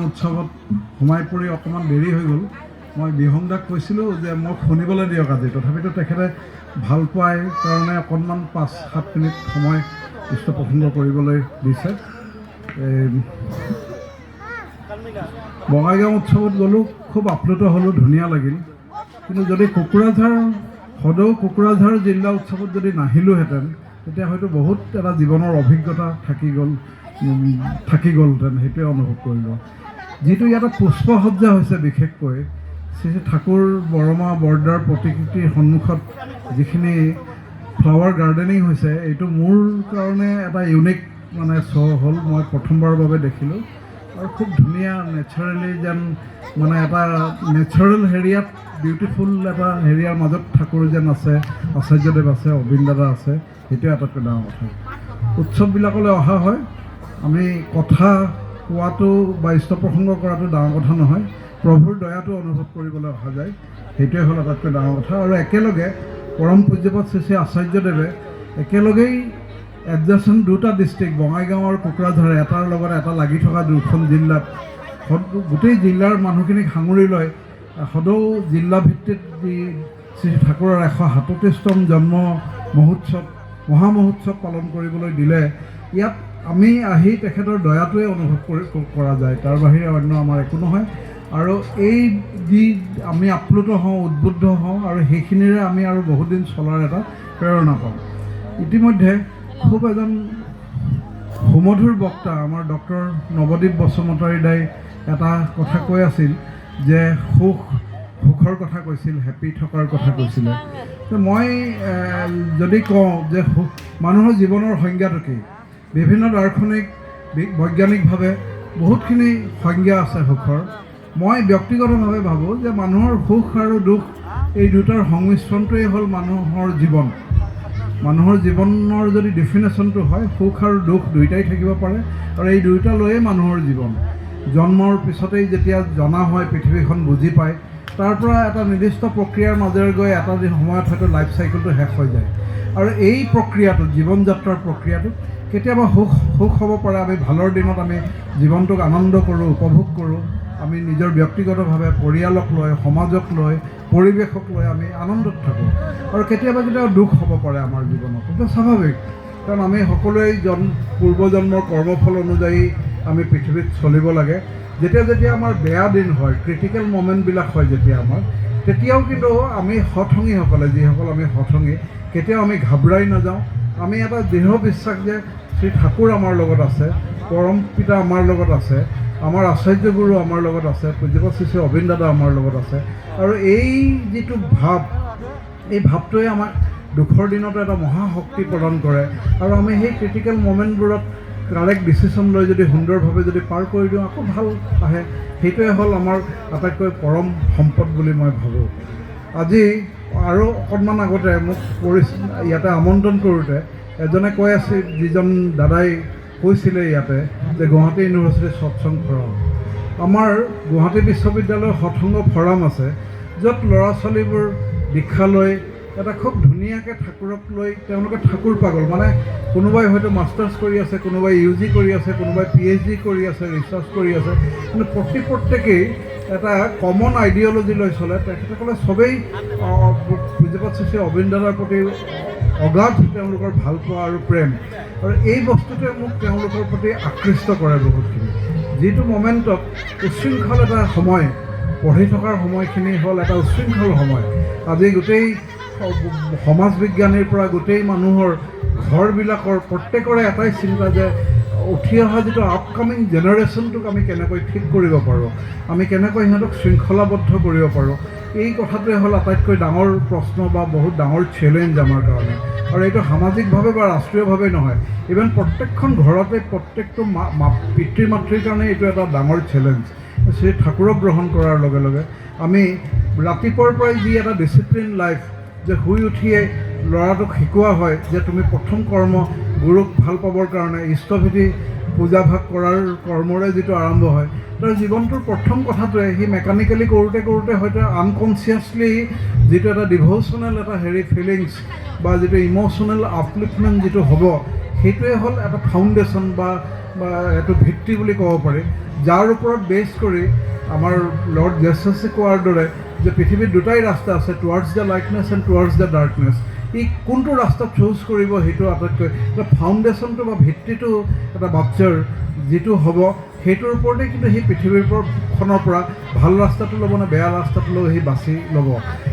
উৎসৱত সোমাই পৰি অকণমান দেৰি হৈ গ'ল। মই বিহংদাক কৈছিলোঁ যে মোক শুনিবলৈ দিয়ক আজি, তথাপিতো তেখেতে ভাল পোৱাৰ কাৰণে অকণমান 5-7 মিনিট সময় পৃষ্ঠপোষকতা কৰিবলৈ দিছে। বঙাইগাঁও উৎসৱত গ'লোঁ, খুব আপ্লুত হ'লোঁ, ধুনীয়া লাগিল। কিন্তু যদি সদৌ কোকৰাঝাৰ জিলা উৎসৱত যদি নাহিলোহেঁতেন তেতিয়া হয়তো বহুত এটা জীৱনৰ অভিজ্ঞতা থাকি গ'লহেঁতেন, সেইটোৱে অনুভৱ কৰিলোঁ। যিটো ইয়াতে পুষ্পসজ্জা হৈছে, বিশেষকৈ শ্ৰী ঠাকুৰ বৰমা বৰদাৰ প্ৰতিকৃতিৰ সন্মুখত যিখিনি ফ্লাৱাৰ গাৰ্ডেনিং হৈছে, এইটো মোৰ কাৰণে এটা ইউনিক শ্ব' হ'ল। মই প্ৰথমবাৰৰ বাবে দেখিলোঁ আৰু খুব ধুনীয়া নেচাৰেলি যেন এটা নেচাৰেল হেৰিয়াত বিউটিফুল এটা হেৰিয়াৰ মাজত ঠাকুৰ যেন আছে, আচাৰ্যদেৱ আছে, অবিন দাদা আছে, সেইটোৱে আটাইতকৈ ডাঙৰ কথা। উৎসৱবিলাকলৈ অহা হয়, আমি কথা কোৱাটো বা ইষ্টপ্ৰসংগ কৰাটো ডাঙৰ কথা নহয়, প্ৰভুৰ দয়াটো অনুভৱ কৰিবলৈ অহা যায়, সেইটোৱে হ'ল আটাইতকৈ ডাঙৰ কথা। আৰু একেলগে পৰম পূজ্যপাত শ্ৰী শ্ৰী আচাৰ্যদেৱে একেলগেই এডজাষ্টেণ্ট দুটা ডিষ্ট্ৰিক্ট, বঙাইগাঁও আৰু কোকৰাঝাৰ, এটাৰ লগত এটা লাগি থকা দুখন জিলাত গোটেই জিলাৰ মানুহখিনিক সাঙুৰি লৈ সদৌ জিলা ভিত্তিত যি শ্ৰী ঠাকুৰৰ 137তম জন্ম মহামহোৎসৱ পালন কৰিবলৈ দিলে, ইয়াত আমি আহি তেখেতৰ দয়াটোৱে অনুভৱ কৰা যায়, তাৰ বাহিৰে অন্য আমাৰ একো নহয়। আৰু এই যি আমি আপ্লুত হওঁ, উদ্বুদ্ধ হওঁ, আৰু সেইখিনিৰে আমি আৰু বহুত দিন চলাৰ এটা প্ৰেৰণা পাওঁ। ইতিমধ্যে খুব এজন সুমধুৰ বক্তা আমাৰ ডক্টৰ নৱদ্বীপ বসুমতাৰী দাই এটা কথা কৈ আছিল যে সুখৰ কথা কৈছিল, হেপী থকাৰ কথা কৈছিলে। মই যদি কওঁ যে মানুহৰ জীৱনৰ সংজ্ঞাটো কি, বিভিন্ন দাৰ্শনিক বৈজ্ঞানিকভাৱে বহুতখিনি সংজ্ঞা আছে সুখৰ। মই ব্যক্তিগতভাৱে ভাবোঁ যে মানুহৰ সুখ আৰু দুখ এই দুটাৰ সংমিশ্ৰণটোৱেই হ'ল মানুহৰ জীৱন। মানুহৰ জীৱনৰ যদি ডেফিনেশ্যনটো হয়, সুখ আৰু দুখ দুয়োটাই থাকিব পাৰে, আৰু এই দুয়োটা লৈয়ে মানুহৰ জীৱন। জন্মৰ পিছতেই যেতিয়া জনা হয়, পৃথিৱীখন বুজি পায়, তাৰ পৰা এটা নিৰ্দিষ্ট প্ৰক্ৰিয়াৰ মাজেৰে গৈ এটা দিন সময়ত হয়তো লাইফ চাইকেলটো শেষ হৈ যায়। আৰু এই প্ৰক্ৰিয়াটোত, জীৱন যাত্ৰাৰ প্ৰক্ৰিয়াটোত কেতিয়াবা সুখ হ'ব পাৰে, আমি ভালৰ দিনত আমি জীৱনটোক আনন্দ কৰোঁ, উপভোগ কৰোঁ, আমি নিজৰ ব্যক্তিগতভাৱে পৰিয়ালক লৈ, সমাজক লৈ, পৰিৱেশক লৈ আমি আনন্দত থাকোঁ। আৰু কেতিয়াবা দুখ হ'ব পাৰে আমাৰ জীৱনত, সেইটো স্বাভাৱিক, কাৰণ আমি সকলোৱে পূৰ্বজন্মৰ কৰ্মফল অনুযায়ী আমি পৃথিৱীত চলিব লাগে। যেতিয়া আমাৰ বেয়া দিন হয়, ক্ৰিটিকেল মমেণ্টবিলাক হয় যেতিয়া আমাৰ, তেতিয়াও কিন্তু আমি সৎসংগীসকলে, যিসকল আমি সৎসংগী, কেতিয়াও আমি ঘাবৰাই নাযাওঁ। আমি এটা দৃঢ় বিশ্বাস যে শ্ৰী ঠাকুৰ আমাৰ লগত আছে, পৰম পিতা আমাৰ লগত আছে, আমাৰ আচাৰ্যগুৰু আমাৰ লগত আছে, পূজ্যপাত শ্ৰী শ্ৰী অবিন দাদা আমাৰ লগত আছে। আৰু এই যিটো ভাৱ, এই ভাৱটোৱে আমাক দুখৰ দিনতো এটা মহাশক্তি প্ৰদান কৰে। আৰু আমি সেই ক্ৰিটিকেল মমেণ্টবোৰত কাৰেক্ট ডিচিশ্যন লৈ যদি সুন্দৰভাৱে যদি পাৰ কৰি দিওঁ, আকৌ ভাল আহে। সেইটোৱে হ'ল আমাৰ আটাইতকৈ পৰম সম্পদ বুলি মই ভাবোঁ। আজি আৰু অকণমান আগতে মোক ইয়াতে আমন্ত্ৰণ কৰোঁতে এজনে কৈ আছিল, যিজন দাদাই কৈছিলে ইয়াতে, যে গুৱাহাটী ইউনিভাৰ্চিটিৰ সৎসংগ ফৰাম, আমাৰ গুৱাহাটী বিশ্ববিদ্যালয়ৰ সৎসংগ ফৰাম আছে, য'ত ল'ৰা ছোৱালীবোৰ দীক্ষা লৈ এটা খুব ধুনীয়াকৈ ঠাকুৰক লৈ তেওঁলোকে ঠাকুৰ পাগল, কোনোবাই হয়তো মাষ্টাৰ্ছ কৰি আছে, কোনোবাই UG কৰি আছে, কোনোবাই PhD কৰি আছে, ৰিচাৰ্চ কৰি আছে, কিন্তু প্ৰত্যেকেই এটা কমন আইডিঅ'লজি লৈ চলে। তেখেতসকলে চবেই পূজ্যপাত শ্ৰী শ্ৰী অবিন দাদাৰ প্ৰতি অগাধ তেওঁলোকৰ ভালপোৱা আৰু প্ৰেম, আৰু এই বস্তুটোৱে মোক তেওঁলোকৰ প্ৰতি আকৃষ্ট কৰে বহুতখিনি। যিটো মমেণ্টত উচ্ছৃংখল এটা সময়, পঢ়ি থকাৰ সময়খিনি হ'ল এটা উচ্ছৃংখল সময়। আজি গোটেই সমাজ বিজ্ঞানীৰ পৰা গোটেই মানুহৰ ঘৰবিলাকৰ প্ৰত্যেকৰে এটাই চিন্তা যে উঠি অহা যিটো আপকামিং জেনেৰেশ্যনটোক আমি কেনেকৈ ঠিক কৰিব পাৰোঁ, আমি কেনেকৈ সিহঁতক শৃংখলাবদ্ধ কৰিব পাৰোঁ, এই কথাটোৱে হ'ল আটাইতকৈ ডাঙৰ প্ৰশ্ন বা বহুত ডাঙৰ চেলেঞ্জ আমাৰ কাৰণে। আৰু এইটো সামাজিকভাৱে বা ৰাষ্ট্ৰীয়ভাৱে নহয়, ইভেন প্ৰত্যেকখন ঘৰতে প্ৰত্যেকটো পিতৃ মাতৃৰ কাৰণে এইটো এটা ডাঙৰ চেলেঞ্জ। শ্ৰী ঠাকুৰক গ্ৰহণ কৰাৰ লগে লগে আমি ৰাতিপুৱাৰ পৰাই যি এটা ডিচিপ্লিন লাইফ, যে শুই উঠিয়ে ল'ৰাটোক শিকোৱা হয় যে তুমি প্ৰথম কৰ্ম গুৰুক ভাল পাবৰ কাৰণে ইষ্টভীতি পূজাভাগ কৰাৰ কৰ্মৰে যিটো আৰম্ভ হয়, তাৰ জীৱনটোৰ প্ৰথম কথাটোৱে সি মেকানিকেলি কৰোঁতে হয়তো আনকনচিয়াছলি যিটো এটা ডিভ'চনেল এটা ফিলিংছ বা যিটো ইম'চনেল আপলিফমেণ্ট যিটো হ'ব, সেইটোৱে হ'ল এটা ফাউণ্ডেশ্যন বা বা এইটো ভিত্তি বুলি ক'ব পাৰি, যাৰ ওপৰত বেছ কৰি আমাৰ লৰ্ড জেছাছে কোৱাৰ দৰে যে পৃথিৱীত দুটাই ৰাস্তা আছে, towards the lightness and towards the darkness. ই কোনটো ৰাস্তা চুজ কৰিব সেইটো আটাইতকৈ ফাউণ্ডেশ্যনটো বা ভিত্তিটো এটা বাচ্চাৰ যিটো হ'ব সেইটোৰ ওপৰতে কিন্তু সেই পৃথিৱীখনৰ পৰা ভাল ৰাস্তাটো ল'ব নে বেয়া ৰাস্তাটো লৈ সি বাছি ল'ব।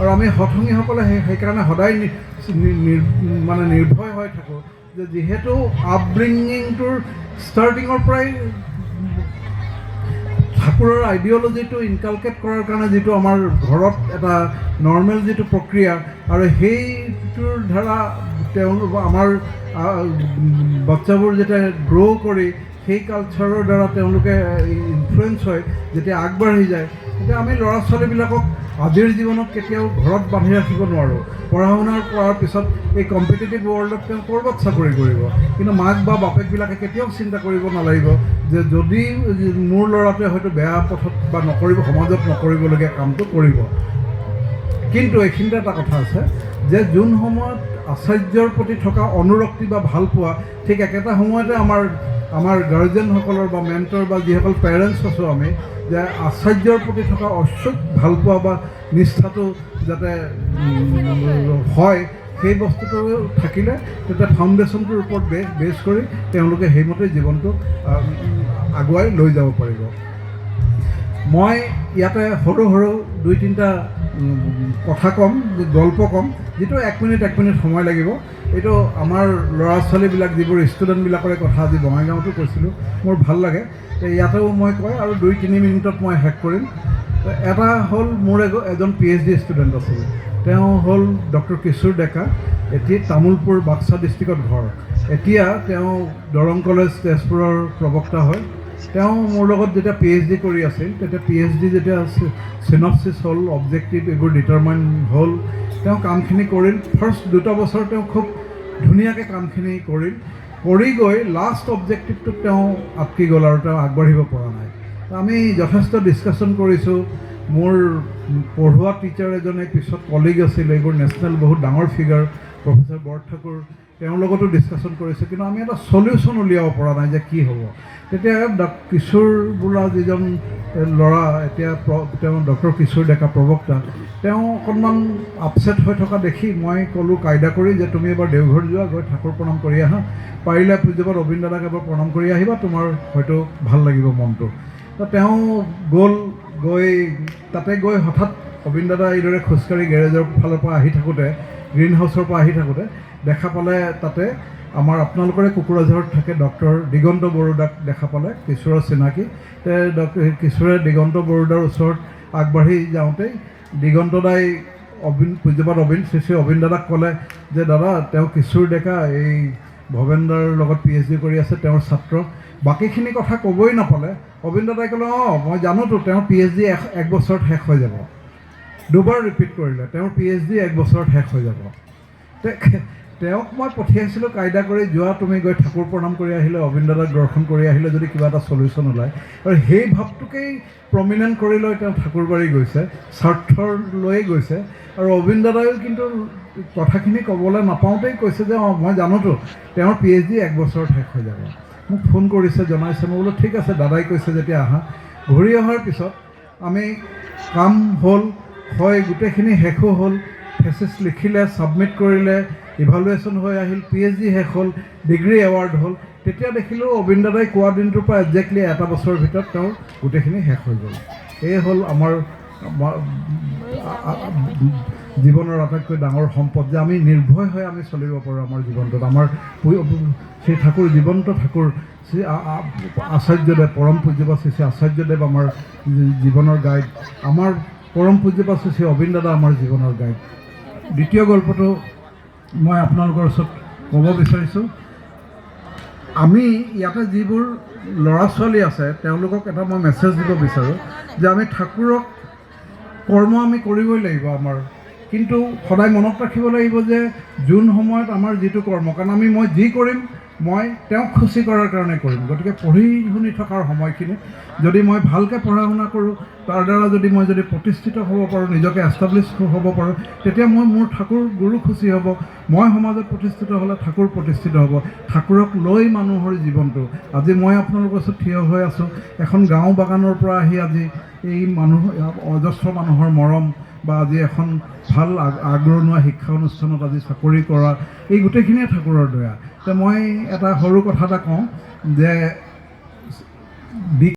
আৰু আমি হঠঙীসকলে সেইকাৰণে সদায় মানে নিৰ্ভয় হৈ থাকোঁ যে যিহেতু আপব্ৰিঙিংটোৰ ষ্টাৰ্টিঙৰ পৰাই ঠাকুৰৰ আইডিঅ'লজিটো ইনকালকেট কৰাৰ কাৰণে যিটো আমাৰ ঘৰত এটা নৰ্মেল যিটো প্ৰক্ৰিয়া আৰু সেইটোৰ দ্বাৰা তেওঁলোক আমাৰ বাচ্চাবোৰ যেতিয়া গ্ৰ' কৰি সেই কালচাৰৰ দ্বাৰা তেওঁলোকে ইনফ্লুৱেঞ্চ হয়, যেতিয়া আগবাঢ়ি যায় তেতিয়া আমি ল'ৰা ছোৱালীবিলাকক আজিৰ জীৱনত কেতিয়াও ঘৰত বান্ধি ৰাখিব নোৱাৰোঁ। পঢ়া শুনা কৰাৰ পিছত এই কম্পিটিটিভ ৱৰ্ল্ডত তেওঁ ক'ৰবাত চাকৰি কৰিব, কিন্তু মাক বা বাপেকবিলাকে কেতিয়াও চিন্তা কৰিব নালাগিব যে যদি মোৰ ল'ৰাটোৱে হয়তো বেয়া পথত বা নকৰিব, সমাজত নকৰিবলগীয়া কামটো কৰিব। কিন্তু এইখিনিতে এটা কথা আছে যে যোন সময়ত আচাৰ্যৰ প্ৰতি থকা অনুৰক্তি বা ভালপোৱা ঠিক একেটা সময়তে আমাৰ গাৰ্জেনসকলৰ বা মেণ্টৰ বা যিসকল পেৰেণ্টছ আছোঁ আমি, যে আচাৰ্যৰ প্ৰতি থকা অচ্যুত ভালপোৱা বা নিষ্ঠাটো যাতে হয়, সেই বস্তুটো থাকিলে তেতিয়া ফাউণ্ডেশ্যনটোৰ ওপৰত বেছ কৰি তেওঁলোকে সেইমতে জীৱনটো আগুৱাই লৈ যাব পাৰিব। মই ইয়াতে সৰু সৰু দুই তিনিটা কথা ক'ম, গল্প ক'ম, যিটো এক মিনিট সময় লাগিব। এইটো আমাৰ ল'ৰা ছোৱালীবিলাক যিবোৰ ষ্টুডেণ্টবিলাকৰে কথা আজি বঙাইগাঁৱতো কৈছিলোঁ, মোৰ ভাল লাগে, ইয়াতেও মই কয় আৰু 2-3 মিনিটত মই শেষ কৰিম। এটা হ'ল মোৰ এজন PhD ষ্টুডেণ্ট আছিল, তেওঁ হ'ল ডক্টৰ কিশোৰ ডেকা, এতিয়া তামোলপুৰ বাক্সা ডিষ্ট্ৰিক্টত ঘৰ। এতিয়া তেওঁ দৰং কলেজ তেজপুৰৰ প্ৰবক্তা হয়। তেওঁ মোৰ লগত যেতিয়া PhD কৰি আছিল তেতিয়া PhD যেতিয়া চিনপচিছ হ'ল, অবজেক্টিভ এইবোৰ ডিটাৰমাইন হ'ল, তেওঁ কামখিনি কৰিল। ফাৰ্ষ্ট 2টা বছৰ তেওঁ খুব ধুনীয়াকৈ কামখিনি কৰি গৈ লাষ্ট অবজেক্টিভটোত তেওঁ আটকি গ'ল আৰু তেওঁ আগবাঢ়িব পৰা নাই। আমি যথেষ্ট ডিছকাশ্যন কৰিছোঁ। মোৰ পঢ়োৱা টিচাৰ এজনে পিছত কলিগ আছিল, এইবোৰ নেশ্যনেল বহুত ডাঙৰ ফিগাৰ, প্ৰফেচৰ বৰঠাকুৰ, তেওঁৰ লগতো ডিছকাশ্যন কৰিছোঁ, কিন্তু আমি এটা চলিউশ্যন উলিয়াব পৰা নাই যে কি হ'ব। তেতিয়া কিশোৰ বোলা যিজন ল'ৰা, এতিয়া তেওঁ ডক্টৰ কিশোৰ ডেকা প্ৰবক্তা, তেওঁ অকণমান আপছেট হৈ থকা দেখি মই ক'লোঁ কাইদা কৰি যে তুমি এবাৰ দেওঘৰ যোৱা, গৈ ঠাকুৰ প্ৰণাম কৰি আহা, পাৰিলে পূজ্যপাত অবিন দাদাক এবাৰ প্ৰণাম কৰি আহিবা, তোমাৰ হয়তো ভাল লাগিব মনটো। তো তেওঁ তাতে গৈ হঠাৎ অবিন দাদা এইদৰে খোজকাঢ়ি গেৰেজৰ ফালৰ পৰা আহি থাকোঁতে, গ্ৰীণ হাউচৰ পৰা আহি থাকোঁতে দেখা পালে তাতে আমাৰ আপোনালোকৰে কোকৰাঝাৰত থাকে ডক্টৰ দিগন্ত বৰুদাক দেখা পালে, কিশোৰৰ চিনাকি। কিশোৰে দিগন্ত বৰুদাৰ ওচৰত আগবাঢ়ি যাওঁতেই দিগন্ত দাই পূজ্যপাত শ্ৰী অবিন দাদাক ক'লে যে দাদা, তেওঁ কিশোৰ ডেকা এই ভৱেন্দাৰ লগত PhD কৰি আছে, তেওঁৰ ছাত্ৰ। বাকীখিনি কথা ক'বই নাপালে। অবিন দাদাই ক'লে মই জানোতো তেওঁৰ PhD 1 বছৰত শেষ হৈ যাব। 2বাৰ ৰিপিট কৰিলে, তেওঁৰ PhD 1 বছৰত শেষ হৈ যাব। তেওঁক মই পঠিয়াইছিলোঁ কাইদা কৰি, যোৱা তুমি গৈ ঠাকুৰ প্ৰণাম কৰি আহিলে, অবিন দাদাক দৰ্শন কৰি আহিলে যদি কিবা এটা চলিউশ্যন ওলায়। আৰু সেই ভাৱটোকেই প্ৰমিনেণ্ট কৰি লৈ তেওঁ ঠাকুৰবাৰী গৈছে, স্বাৰ্থৰ লৈয়ে গৈছে। আৰু অবিন দাদায়ো কিন্তু কথাখিনি ক'বলৈ নাপাওঁতেই কৈছে যে মই জানোতো তেওঁৰ PhD 1 বছৰত শেষ হৈ যাব। মোক ফোন কৰিছে, জনাইছে। মই বোলো ঠিক আছে, দাদাই কৈছে যেতিয়া আহা। ঘূৰি অহাৰ পিছত আমি কাম হ'ল, হয় গোটেইখিনি শেষো হ'ল, থেচিছ লিখিলে, ছাবমিট কৰিলে, ইভালুৱেশ্যন হৈ আহিল, PhD শেষ হ'ল, ডিগ্ৰী এৱাৰ্ড হ'ল। তেতিয়া দেখিলোঁ অবিন দাদাই কোৱা দিনটোৰ পৰা একজেক্টলি 1 বছৰৰ ভিতৰত তেওঁৰ গোটেইখিনি শেষ হৈ গ'ল। এই হ'ল আমাৰ জীৱনৰ আটাইতকৈ ডাঙৰ সম্পদ, যে আমি নিৰ্ভয় হৈ আমি চলিব পাৰোঁ আমাৰ জীৱনটোত। আমাৰ শ্ৰী ঠাকুৰ, জীৱন্ত ঠাকুৰ শ্ৰী আচাৰ্যদেৱ, পৰম পূজ্যপাত শ্ৰী আচাৰ্যদেৱ আমাৰ জীৱনৰ গাইড, আমাৰ পৰম পূজ্যপাত শ্ৰী অবিন দাদা আমাৰ জীৱনৰ গাইড। দ্বিতীয় গল্পটো মই আপোনালোকৰ ওচৰত ক'ব বিচাৰিছোঁ। আমি ইয়াতে যিবোৰ ল'ৰা ছোৱালী আছে তেওঁলোকক এটা মই মেছেজ দিব বিচাৰোঁ যে আমি ঠাকুৰক কৰ্ম আমি কৰিবই লাগিব আমাৰ, কিন্তু সদায় মনত ৰাখিব লাগিব যে যোন সময়ত আমাৰ যিটো কৰ্ম, কাৰণ মই যি কৰিম মই তেওঁক খুচি কৰাৰ কাৰণে কৰিম। গতিকে পঢ়ি শুনি থকাৰ সময়খিনি যদি মই ভালকৈ পঢ়া শুনা কৰোঁ, তাৰ দ্বাৰা যদি মই প্ৰতিষ্ঠিত হ'ব পাৰোঁ, নিজকে এষ্টাব্লিছ হ'ব পাৰোঁ, তেতিয়া মোৰ ঠাকুৰ গুৰু খুচি হ'ব। মই সমাজত প্ৰতিষ্ঠিত হ'লে ঠাকুৰ প্ৰতিষ্ঠিত হ'ব। ঠাকুৰক লৈ মানুহৰ জীৱনটো, আজি মই আপোনালোকৰ ওচৰত থিয় হৈ আছোঁ, এখন গাঁও বাগানৰ পৰা আহি আজি এই অজস্ৰ মানুহৰ মৰম বা আজি এখন ভাল আগৰণুৱা শিক্ষা অনুষ্ঠানত আজি চাকৰি কৰা, এই গোটেইখিনিয়ে ঠাকুৰৰ দয়া। মই এটা সৰু কথা এটা কওঁ যে